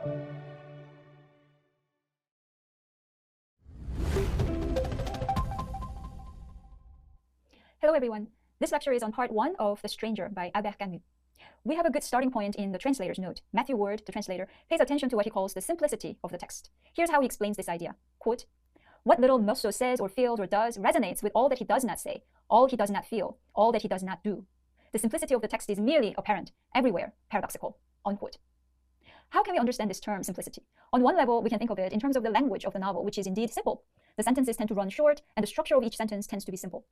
Hello everyone. This lecture is on part 1 of The Stranger by Albert Camus. We have a good starting point in the translator's note. Matthew Ward, the translator, pays attention to what he calls the simplicity of the text. Here's how he explains this idea. Quote, "What little Meursault says or feels or does resonates with all that he does not say, all he does not feel, all that he does not do. The simplicity of the text is merely apparent, everywhere paradoxical." Unquote. How can we understand this term, simplicity? On one level, we can think of it in terms of the language of the novel, which is indeed simple. The sentences tend to run short, and the structure of each sentence tends to be simple.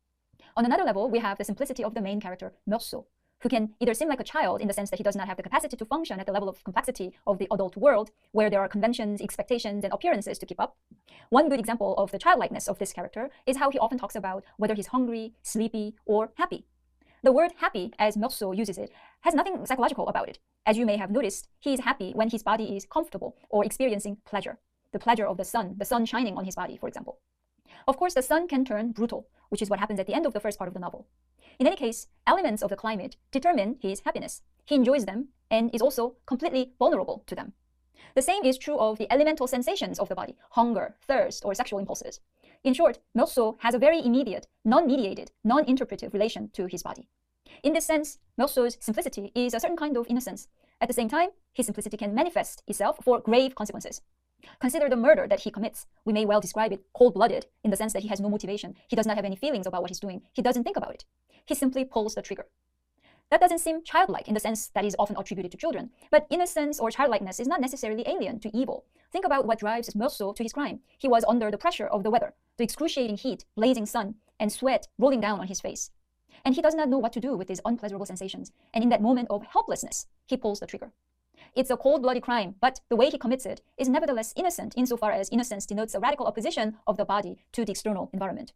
On another level, we have the simplicity of the main character, Meursault, who can either seem like a child in the sense that he does not have the capacity to function at the level of complexity of the adult world, where there are conventions, expectations, and appearances to keep up. One good example of the childlikeness of this character is how he often talks about whether he's hungry, sleepy, or happy. The word happy, as Meursault uses it, has nothing psychological about it. As you may have noticed, he is happy when his body is comfortable or experiencing pleasure. The pleasure of the sun shining on his body, for example. Of course, the sun can turn brutal, which is what happens at the end of the first part of the novel. In any case, elements of the climate determine his happiness. He enjoys them and is also completely vulnerable to them. The same is true of the elemental sensations of the body, hunger, thirst, or sexual impulses. In short, Meursault has a very immediate, non-mediated, non-interpretive relation to his body. In this sense, Meursault's simplicity is a certain kind of innocence. At the same time, his simplicity can manifest itself for grave consequences. Consider the murder that he commits. We may well describe it cold-blooded in the sense that he has no motivation. He does not have any feelings about what he's doing. He doesn't think about it. He simply pulls the trigger. That doesn't seem childlike in the sense that is often attributed to children. But innocence or childlikeness is not necessarily alien to evil. Think about what drives Meursault to his crime. He was under the pressure of the weather, the excruciating heat, blazing sun, and sweat rolling down on his face. And he does not know what to do with these unpleasurable sensations. And in that moment of helplessness, he pulls the trigger. It's a cold-blooded crime, but the way he commits it is nevertheless innocent insofar as innocence denotes a radical opposition of the body to the external environment.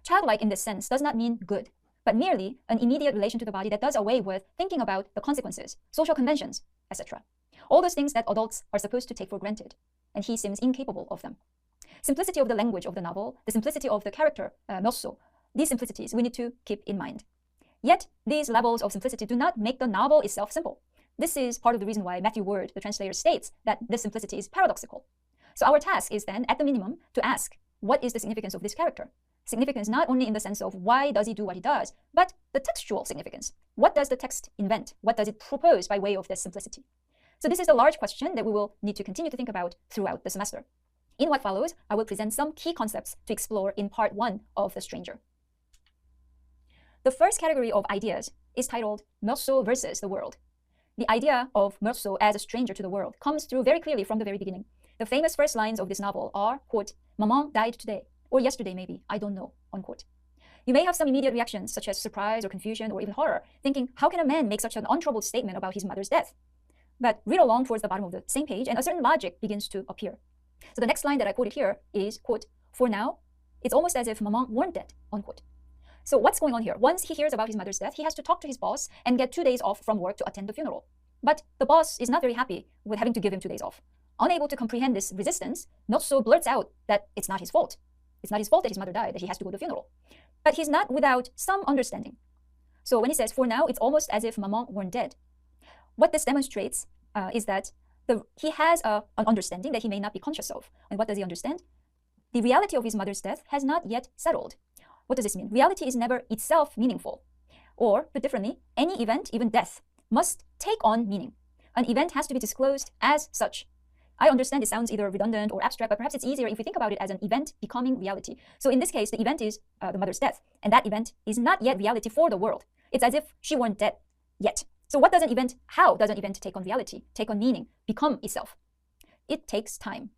Childlike in this sense does not mean good, but merely an immediate relation to the body that does away with thinking about the consequences, social conventions, etc. All those things that adults are supposed to take for granted, and he seems incapable of them. Simplicity of the language of the novel, the simplicity of the character, Meursault, these simplicities we need to keep in mind. Yet, these levels of simplicity do not make the novel itself simple. This is part of the reason why Matthew Ward, the translator, states that this simplicity is paradoxical. So our task is then, at the minimum, to ask, what is the significance of this character? Significance not only in the sense of why does he do what he does, but the textual significance. What does the text invent? What does it propose by way of this simplicity? So this is a large question that we will need to continue to think about throughout the semester. In what follows, I will present some key concepts to explore in part 1 of The Stranger. The first category of ideas is titled Meursault versus the world. The idea of Meursault as a stranger to the world comes through very clearly from the very beginning. The famous first lines of this novel are, quote, "Maman died today," or "yesterday maybe, I don't know," unquote. You may have some immediate reactions such as surprise or confusion or even horror, thinking, how can a man make such an untroubled statement about his mother's death? But read along towards the bottom of the same page and a certain logic begins to appear. So the next line that I quoted here is, quote, "For now, it's almost as if Maman weren't dead," unquote. So what's going on here? Once he hears about his mother's death, he has to talk to his boss and get 2 days off from work to attend the funeral. But the boss is not very happy with having to give him 2 days off. Unable to comprehend this resistance, Meursault blurts out that it's not his fault. It's not his fault that his mother died, that he has to go to the funeral. But he's not without some understanding. So when he says, "For now, it's almost as if Maman weren't dead," what this demonstrates is that he has an understanding that he may not be conscious of. And what does he understand? The reality of his mother's death has not yet settled. What does this mean? Reality is never itself meaningful. Or, put differently, any event, even death, must take on meaning. An event has to be disclosed as such. I understand it sounds either redundant or abstract, but perhaps it's easier if we think about it as an event becoming reality. So in this case, the event is the mother's death, and that event is not yet reality for the world. It's as if she weren't dead yet. So how does an event take on reality, take on meaning, become itself? It takes time.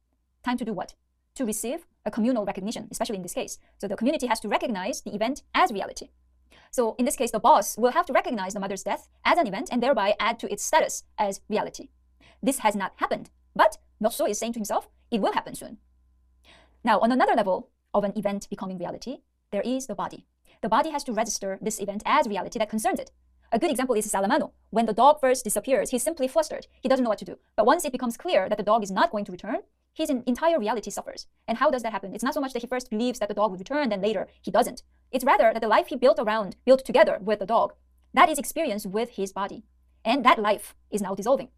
Time to do what? To receive a communal recognition, especially in this case. So the community has to recognize the event as reality. So in this case, the boss will have to recognize the mother's death as an event and thereby add to its status as reality. This has not happened, but Meursault is saying to himself, it will happen soon. Now, on another level of an event becoming reality, there is the body. The body has to register this event as reality that concerns it. A good example is Salamano. When the dog first disappears, he's simply flustered. He doesn't know what to do. But once it becomes clear that the dog is not going to return, his entire reality suffers. And how does that happen? It's not so much that he first believes that the dog would return, then later he doesn't. It's rather that the life he built together with the dog, that is experienced with his body. And that life is now dissolving.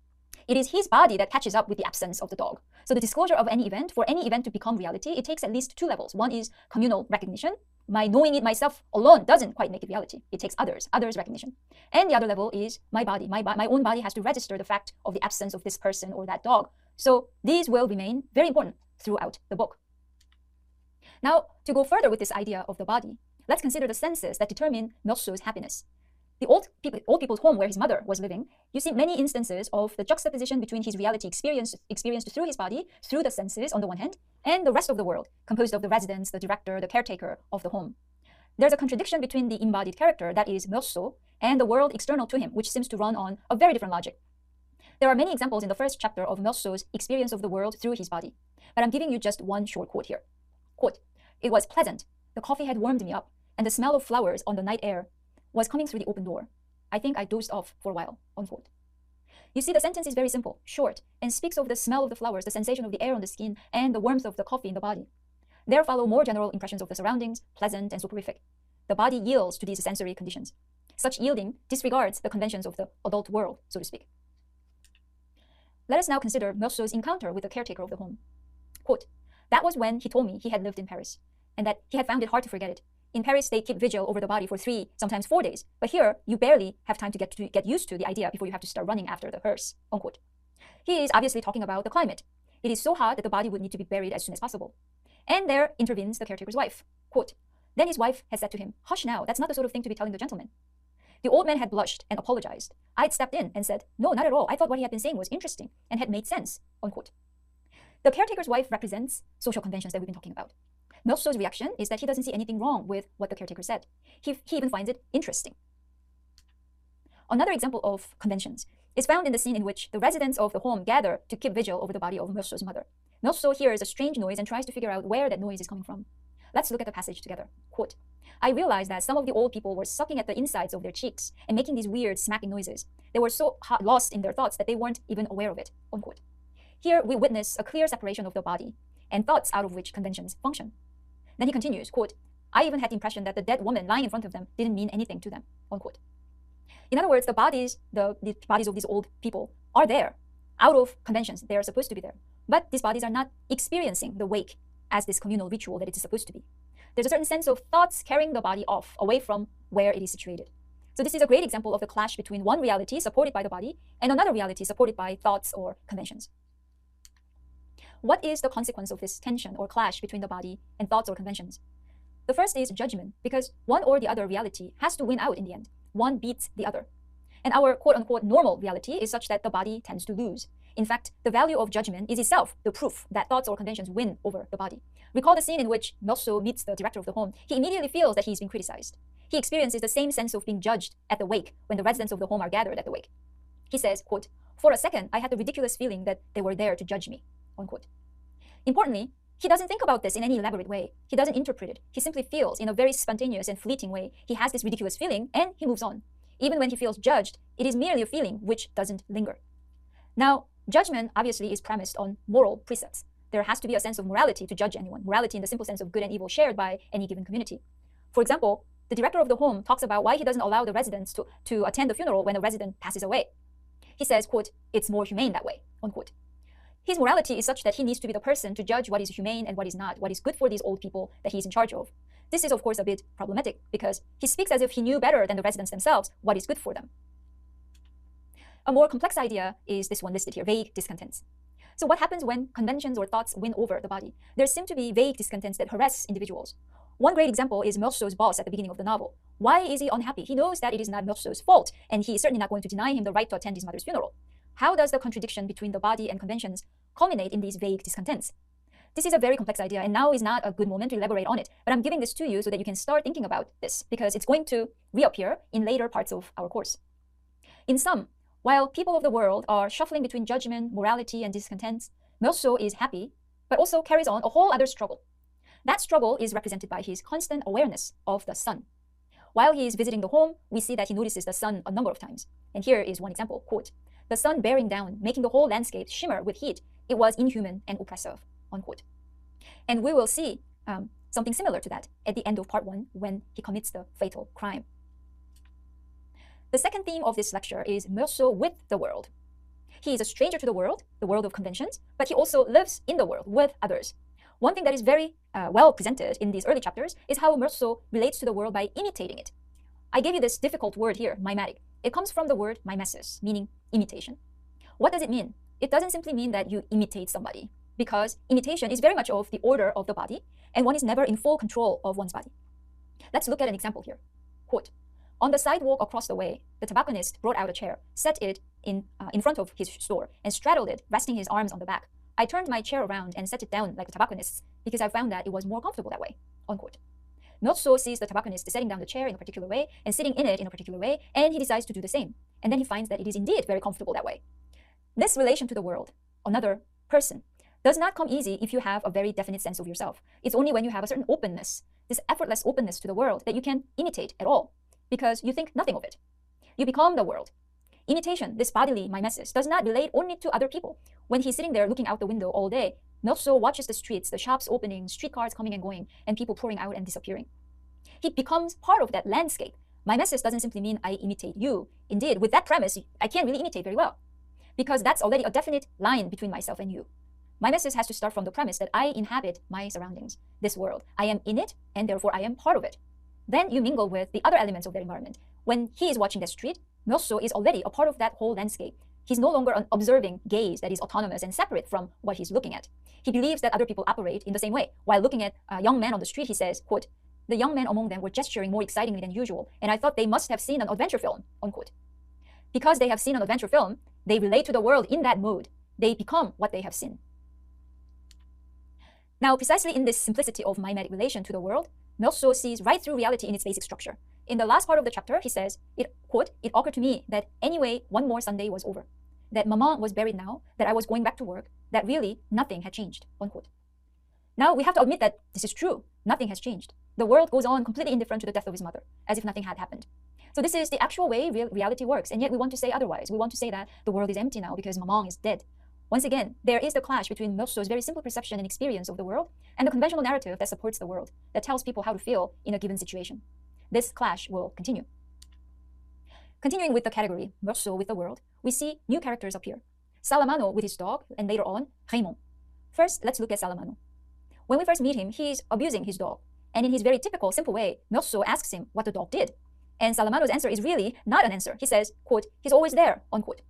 It is his body that catches up with the absence of the dog. So the disclosure of any event, for any event to become reality, it takes at least two levels. One is communal recognition. My knowing it myself alone doesn't quite make it reality. It takes others recognition. And the other level is my body. My own body has to register the fact of the absence of this person or that dog. So these will remain very important throughout the book. Now, to go further with this idea of the body, let's consider the senses that determine Meursault's happiness. The old people's home where his mother was living, you see many instances of the juxtaposition between his reality experienced through his body, through the senses on the one hand, and the rest of the world, composed of the residents, the director, the caretaker of the home. There's a contradiction between the embodied character, that is Meursault, and the world external to him, which seems to run on a very different logic. There are many examples in the first chapter of Meursault's experience of the world through his body, but I'm giving you just one short quote here. Quote, "It was pleasant. The coffee had warmed me up, and the smell of flowers on the night air was coming through the open door. I think I dozed off for a while." Unquote. You see, the sentence is very simple, short, and speaks of the smell of the flowers, the sensation of the air on the skin, and the warmth of the coffee in the body. There follow more general impressions of the surroundings, pleasant and soporific. The body yields to these sensory conditions. Such yielding disregards the conventions of the adult world, so to speak. Let us now consider Meursault's encounter with the caretaker of the home. Quote, "That was when he told me he had lived in Paris, and that he had found it hard to forget it. In Paris, they keep vigil over the body for 3, sometimes 4 days. But here, you barely have time to get used to the idea before you have to start running after the hearse." Unquote. He is obviously talking about the climate. It is so hot that the body would need to be buried as soon as possible. And there intervenes the caretaker's wife. Quote, "Then his wife had said to him, 'Hush now, that's not the sort of thing to be telling the gentleman.' The old man had blushed and apologized. I'd stepped in and said, 'No, not at all. I thought what he had been saying was interesting and had made sense.'" Unquote. The caretaker's wife represents social conventions that we've been talking about. Meursault's reaction is that he doesn't see anything wrong with what the caretaker said. He even finds it interesting. Another example of conventions is found in the scene in which the residents of the home gather to keep vigil over the body of Meursault's mother. Meursault hears a strange noise and tries to figure out where that noise is coming from. Let's look at the passage together. Quote, "I realized that some of the old people were sucking at the insides of their cheeks and making these weird smacking noises. They were so lost in their thoughts that they weren't even aware of it." Unquote. Here we witness a clear separation of the body and thoughts out of which conventions function. Then he continues, quote, "I even had the impression that the dead woman lying in front of them didn't mean anything to them." Unquote. In other words, the bodies of these old people are there, out of conventions. They are supposed to be there. But these bodies are not experiencing the wake as this communal ritual that it is supposed to be. There's a certain sense of thoughts carrying the body off, away from where it is situated. So this is a great example of the clash between one reality supported by the body and another reality supported by thoughts or conventions. What is the consequence of this tension or clash between the body and thoughts or conventions? The first is judgment, because one or the other reality has to win out in the end. One beats the other. And our quote-unquote normal reality is such that the body tends to lose. In fact, the value of judgment is itself the proof that thoughts or conventions win over the body. Recall the scene in which Meursault meets the director of the home. He immediately feels that he's been criticized. He experiences the same sense of being judged at the wake when the residents of the home are gathered at the wake. He says, quote, "For a second, I had the ridiculous feeling that they were there to judge me." Unquote. Importantly, he doesn't think about this in any elaborate way. He doesn't interpret it. He simply feels in a very spontaneous and fleeting way. He has this ridiculous feeling and he moves on. Even when he feels judged, it is merely a feeling which doesn't linger. Now, judgment obviously is premised on moral precepts. There has to be a sense of morality to judge anyone, morality in the simple sense of good and evil shared by any given community. For example, the director of the home talks about why he doesn't allow the residents to attend the funeral when a resident passes away. He says, quote, "It's more humane that way," unquote. His morality is such that he needs to be the person to judge what is humane and what is not, what is good for these old people that he's in charge of. This is, of course, a bit problematic because he speaks as if he knew better than the residents themselves what is good for them. A more complex idea is this one listed here, vague discontents. So what happens when conventions or thoughts win over the body? There seem to be vague discontents that harass individuals. One great example is Meursault's boss at the beginning of the novel. Why is he unhappy? He knows that it is not Meursault's fault, and he is certainly not going to deny him the right to attend his mother's funeral. How does the contradiction between the body and conventions culminate in these vague discontents? This is a very complex idea, and now is not a good moment to elaborate on it, but I'm giving this to you so that you can start thinking about this, because it's going to reappear in later parts of our course. In sum, while people of the world are shuffling between judgment, morality, and discontents, Meursault is happy, but also carries on a whole other struggle. That struggle is represented by his constant awareness of the sun. While he is visiting the home, we see that he notices the sun a number of times. And here is one example, quote, "The sun bearing down, making the whole landscape shimmer with heat. It was inhuman and oppressive," unquote. And we will see something similar to that at the end of part 1 when he commits the fatal crime. The second theme of this lecture is Meursault with the world. He is a stranger to the world of conventions, but he also lives in the world with others. One thing that is very well presented in these early chapters is how Meursault relates to the world by imitating it. I gave you this difficult word here, mimetic. It comes from the word mimesis, meaning imitation. What does it mean? It doesn't simply mean that you imitate somebody, because imitation is very much of the order of the body, and one is never in full control of one's body. Let's look at an example here. Quote, "On the sidewalk across the way, the tobacconist brought out a chair, set it in front of his store, and straddled it, resting his arms on the back. I turned my chair around and set it down like the tobacconist's because I found that it was more comfortable that way." Unquote. Meursault sees the tobacconist setting down the chair in a particular way and sitting in it in a particular way, and he decides to do the same. And then he finds that it is indeed very comfortable that way. This relation to the world, another person, does not come easy if you have a very definite sense of yourself. It's only when you have a certain openness, this effortless openness to the world, that you can imitate at all, because you think nothing of it. You become the world. Imitation, this bodily mimesis, does not relate only to other people. When he's sitting there looking out the window all day, Meursault watches the streets, the shops opening, streetcars coming and going, and people pouring out and disappearing. He becomes part of that landscape. Mimesis doesn't simply mean I imitate you. Indeed, with that premise, I can't really imitate very well, because that's already a definite line between myself and you. Mimesis has to start from the premise that I inhabit my surroundings, this world. I am in it, and therefore I am part of it. Then you mingle with the other elements of their environment. When he is watching the street, Meursault is already a part of that whole landscape. He's no longer an observing gaze that is autonomous and separate from what he's looking at. He believes that other people operate in the same way. While looking at a young man on the street, he says, quote, "The young men among them were gesturing more excitingly than usual, and I thought they must have seen an adventure film," unquote. Because they have seen an adventure film, they relate to the world in that mood. They become what they have seen. Now, precisely in this simplicity of mimetic relation to the world, Meursault sees right through reality in its basic structure. In the last part of the chapter, he says, quote, "It occurred to me that anyway, one more Sunday was over, that Maman was buried now, that I was going back to work, that really nothing had changed," unquote. Now, we have to admit that this is true. Nothing has changed. The world goes on completely indifferent to the death of his mother, as if nothing had happened. So this is the actual way reality works, and yet we want to say otherwise. We want to say that the world is empty now because Maman is dead. Once again, there is the clash between Meursault's very simple perception and experience of the world and the conventional narrative that supports the world, that tells people how to feel in a given situation. This clash will continue. Continuing with the category Meursault with the world, we see new characters appear. Salamano with his dog, and later on, Raymond. First, let's look at Salamano. When we first meet him, he is abusing his dog, and in his very typical, simple way, Meursault asks him what the dog did. And Salamano's answer is really not an answer. He says, quote, "He's always there," unquote.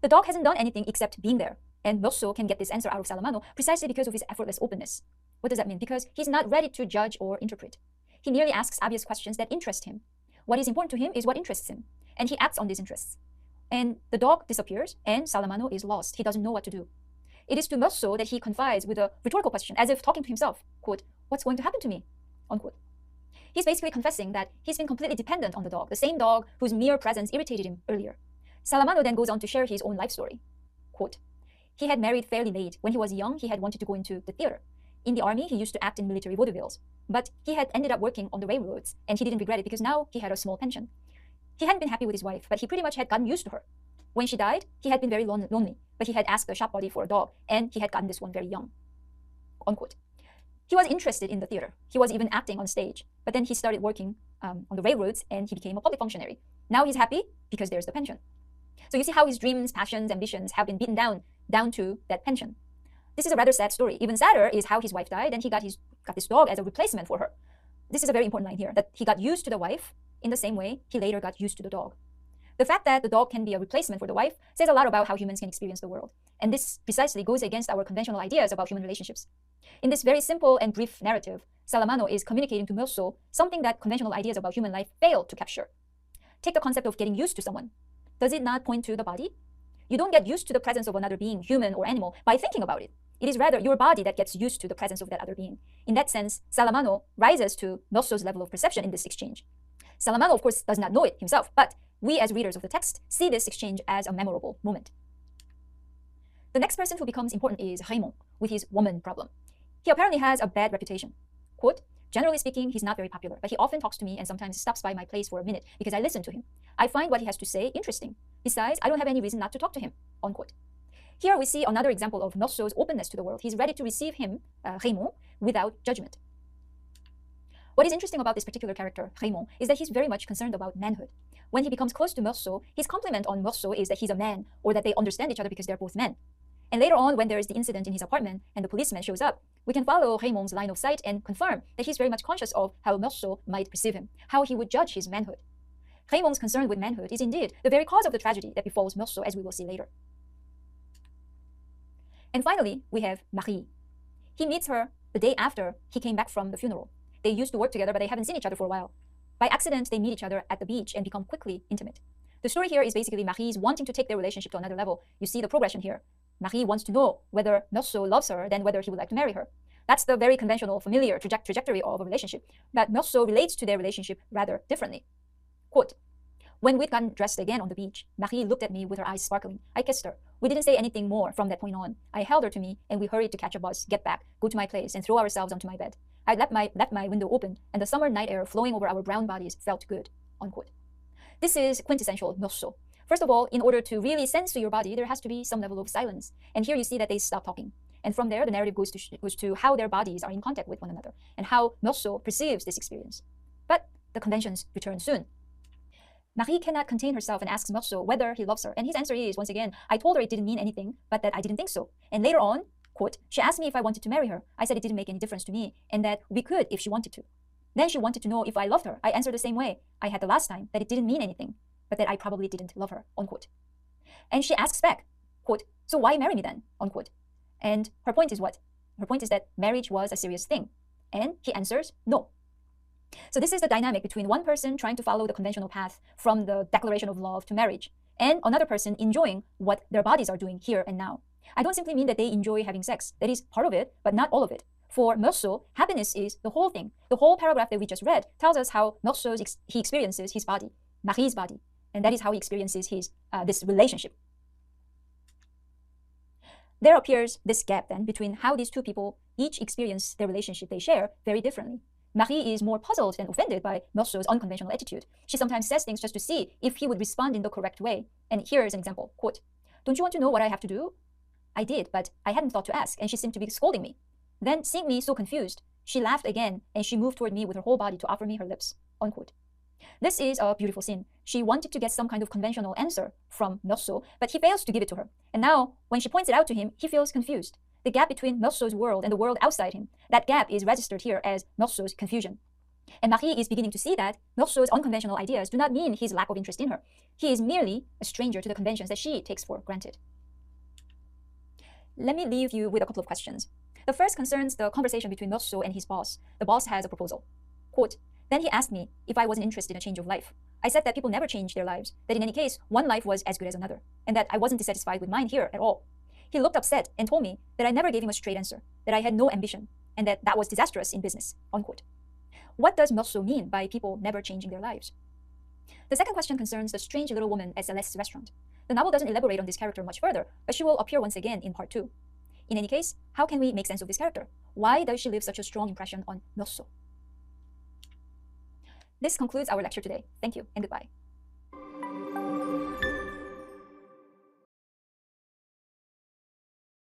The dog hasn't done anything except being there, and Meursault can get this answer out of Salamano precisely because of his effortless openness. What does that mean? Because he's not ready to judge or interpret. He merely asks obvious questions that interest him. What is important to him is what interests him, and he acts on these interests. And the dog disappears, and Salamano is lost. He doesn't know what to do. It is to Meursault that he confides with a rhetorical question, as if talking to himself, quote, "What's going to happen to me?" unquote. He's basically confessing that he's been completely dependent on the dog, the same dog whose mere presence irritated him earlier. Salamano then goes on to share his own life story. Quote, "He had married fairly late. When he was young, he had wanted to go into the theater. In the army, he used to act in military vaudevilles. But he had ended up working on the railroads, and he didn't regret it because now he had a small pension. He hadn't been happy with his wife, but he pretty much had gotten used to her. When she died, he had been very lonely, but he had asked the shop body for a dog, and he had gotten this one very young." Unquote. He was interested in the theater. He was even acting on stage, but then he started working on the railroads, and he became a public functionary. Now he's happy because there's the pension. So you see how his dreams, passions, ambitions have been beaten down to that pension. This is a rather sad story. Even sadder is how his wife died, and he got this dog as a replacement for her. This is a very important line here, that he got used to the wife in the same way he later got used to the dog. The fact that the dog can be a replacement for the wife says a lot about how humans can experience the world. And this precisely goes against our conventional ideas about human relationships. In this very simple and brief narrative, Salamano is communicating to Meursault something that conventional ideas about human life fail to capture. Take the concept of getting used to someone. Does it not point to the body? You don't get used to the presence of another being, human or animal, by thinking about it. It is rather your body that gets used to the presence of that other being. In that sense, Salamano rises to Meursault's level of perception in this exchange. Salamano, of course, does not know it himself, but we as readers of the text see this exchange as a memorable moment. The next person who becomes important is Raymond, with his woman problem. He apparently has a bad reputation. Quote, "Generally speaking, he's not very popular, but he often talks to me and sometimes stops by my place for a minute because I listen to him. I find what he has to say interesting. Besides, I don't have any reason not to talk to him." Unquote. Here we see another example of Meursault's openness to the world. He's ready to receive him, Raymond, without judgment. What is interesting about this particular character, Raymond, is that he's very much concerned about manhood. When he becomes close to Meursault, his compliment on Meursault is that he's a man, or that they understand each other because they're both men. And later on, when there is the incident in his apartment and the policeman shows up, we can follow Raymond's line of sight and confirm that he's very much conscious of how Meursault might perceive him, how he would judge his manhood. Raymond's concern with manhood is indeed the very cause of the tragedy that befalls Meursault, as we will see later. And finally, we have Marie. He meets her the day after he came back from the funeral. They used to work together, but they haven't seen each other for a while. By accident, they meet each other at the beach and become quickly intimate. The story here is basically Marie's wanting to take their relationship to another level. You see the progression here. Marie wants to know whether Meursault loves her, then whether he would like to marry her. That's the very conventional, familiar trajectory of a relationship. But Meursault relates to their relationship rather differently. Quote, "When we'd gotten dressed again on the beach, Marie looked at me with her eyes sparkling. I kissed her. We didn't say anything more from that point on. I held her to me, and we hurried to catch a bus, get back, go to my place, and throw ourselves onto my bed. I left my window open, and the summer night air flowing over our brown bodies felt good." Unquote. This is quintessential Meursault. First of all, in order to really sense to your body, there has to be some level of silence. And here you see that they stop talking. And from there, the narrative goes to how their bodies are in contact with one another, and how Meursault perceives this experience. But the conventions return soon. Marie cannot contain herself and asks Meursault whether he loves her. And his answer is, once again, "I told her it didn't mean anything, but that I didn't think so." And later on, quote, "She asked me if I wanted to marry her. I said it didn't make any difference to me, and that we could if she wanted to. Then she wanted to know if I loved her. I answered the same way I had the last time, that it didn't mean anything, but that I probably didn't love her." Unquote. And she asks back, quote, "So why marry me then?" Unquote. And her point is what? Her point is that marriage was a serious thing. And he answers, "No." So this is the dynamic between one person trying to follow the conventional path from the declaration of love to marriage, and another person enjoying what their bodies are doing here and now. I don't simply mean that they enjoy having sex. That is part of it, but not all of it. For Meursault, happiness is the whole thing. The whole paragraph that we just read tells us how Meursault he experiences his body, Marie's body, and that is how he experiences his this relationship. There appears this gap then between how these two people each experience their relationship they share very differently. Marie is more puzzled than offended by Meursault's unconventional attitude. She sometimes says things just to see if he would respond in the correct way. And here is an example, quote, "Don't you want to know what I have to do?" "I did, but I hadn't thought to ask, and she seemed to be scolding me. Then, seeing me so confused, she laughed again, and she moved toward me with her whole body to offer me her lips." Unquote. This is a beautiful scene. She wanted to get some kind of conventional answer from Meursault, but he fails to give it to her. And now, when she points it out to him, he feels confused. The gap between Meursault's world and the world outside him, that gap is registered here as Meursault's confusion. And Marie is beginning to see that Meursault's unconventional ideas do not mean his lack of interest in her. He is merely a stranger to the conventions that she takes for granted. Let me leave you with a couple of questions. The first concerns the conversation between Meursault and his boss. The boss has a proposal. Quote, "Then he asked me if I wasn't interested in a change of life. I said that people never change their lives, that in any case, one life was as good as another, and that I wasn't dissatisfied with mine here at all. He looked upset and told me that I never gave him a straight answer, that I had no ambition, and that was disastrous in business." Unquote. What does Meursault mean by people never changing their lives? The second question concerns the strange little woman at Celeste's restaurant. The novel doesn't elaborate on this character much further, but she will appear once again in part 2. In any case, how can we make sense of this character? Why does she leave such a strong impression on Meursault? This concludes our lecture today. Thank you and goodbye.